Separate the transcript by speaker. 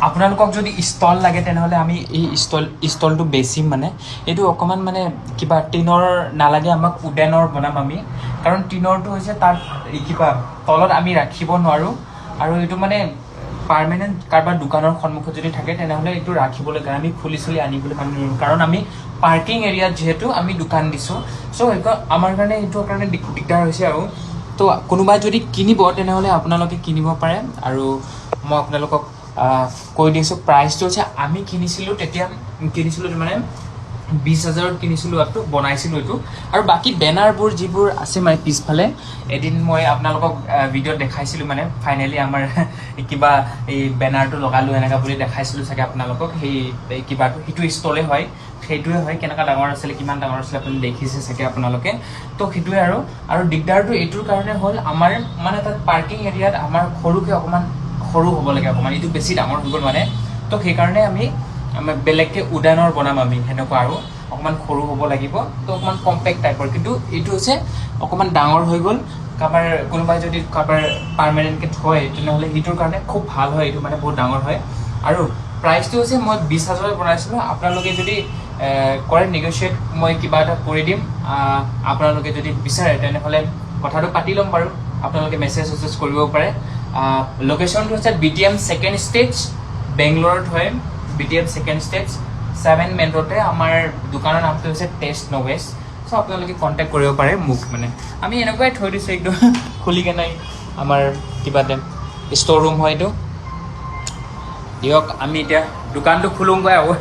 Speaker 1: আপোনালোকক যদি ষ্টল লাগে তেনেহ'লে আমি এই ষ্টলটো বেচিম মানে এইটো অকণমান মানে কিবা টিনৰ নালাগে আমাক উডেনৰ বনাম আমি কাৰণ টিনৰটো হৈছে তাত কিবা তলত আমি ৰাখিব নোৱাৰোঁ আৰু এইটো মানে পাৰ্মানেণ্ট কাৰোবাৰ দোকানৰ সন্মুখত যদি থাকে তেনেহ'লে এইটো ৰাখিবলৈ কাৰণে আমি খুলি চুলি আনিবলৈ মানে নোৱাৰোঁ কাৰণ আমি পাৰ্কিং এৰিয়াত যিহেতু আমি দোকান দিছোঁ চ' সেইটো আমাৰ কাৰণে এইটো কাৰণে দিগদাৰ হৈছে আৰু তো কোনোবাই যদি কিনিব তেনেহ'লে আপোনালোকে কিনিব পাৰে আৰু মই আপোনালোকক কৈ দিছোঁ প্ৰাইচটো হৈছে আমি কিনিছিলোঁ তেতিয়া কিনিছিলোঁ মানে 20,000 কিনিছিলোঁ এইটো বনাইছিলোঁ এইটো আৰু বাকী বেনাৰবোৰ যিবোৰ আছে মানে পিছফালে এদিন মই আপোনালোকক ভিডিঅ'ত দেখাইছিলোঁ মানে ফাইনেলি আমাৰ কিবা এই বেনাৰটো লগালোঁ এনেকুৱা বুলি দেখাইছিলোঁ চাগে আপোনালোকক সেই কিবাটো সেইটো ষ্টলে হয় সেইটোৱে হয় কেনেকুৱা ডাঙৰ আছিলে কিমান ডাঙৰ আছিলে আপুনি দেখিছে চাগে আপোনালোকে তো সেইটোৱে আৰু দিগদাৰটো এইটোৰ কাৰণে হ'ল আমাৰ মানে তাত পাৰ্কিং এৰিয়াত আমাৰ সৰুকৈ অকণমান সৰু হ'ব লাগে অকণমান এইটো বেছি ডাঙৰ হৈ গ'ল মানে তো সেইকাৰণে আমি বেলেগকৈ উডানৰ বনাম আমি সেনেকুৱা আৰু অকণমান সৰু হ'ব লাগিব তো অকণমান কম্পেক্ট টাইপৰ কিন্তু এইটো হৈছে অকণমান ডাঙৰ হৈ গ'ল কাৰোবাৰ কোনোবাই যদি কাৰোবাৰ পাৰ্মানেণ্টকৈ থয় তেনেহ'লে সেইটোৰ কাৰণে খুব ভাল হয় এইটো মানে বহুত ডাঙৰ হয় আৰু প্ৰাইচটো হৈছে মই 20,000 বনাইছিলোঁ আপোনালোকে যদি কৰে নেগচিয়েট মই কিবা এটা কৰি দিম আপোনালোকে যদি বিচাৰে তেনেহ'লে কথাটো পাতি ল'ম বাৰু আপোনালোকে মেছেজ কৰিব পাৰে লোকেশ্যনটো হৈছে BTM ছেকেণ্ড ষ্টেজ বেংগলোৰত হয় BTM ছেকেণ্ড ষ্টেজ 7 মেইন ৰোডতে আমাৰ দোকানৰ নামটো হৈছে টেষ্ট ন'ৱেষ্ট চ' আপোনালোকে কণ্টেক্ট কৰিব পাৰে মোক মানে আমি এনেকুৱাই থৈ দিছোঁ একদম খুলি কেনে আমাৰ কিবাতে ষ্ট'ৰ ৰুম হয় এইটো দিয়ক আমি এতিয়া দোকানটো খোলোঁগৈ আৰু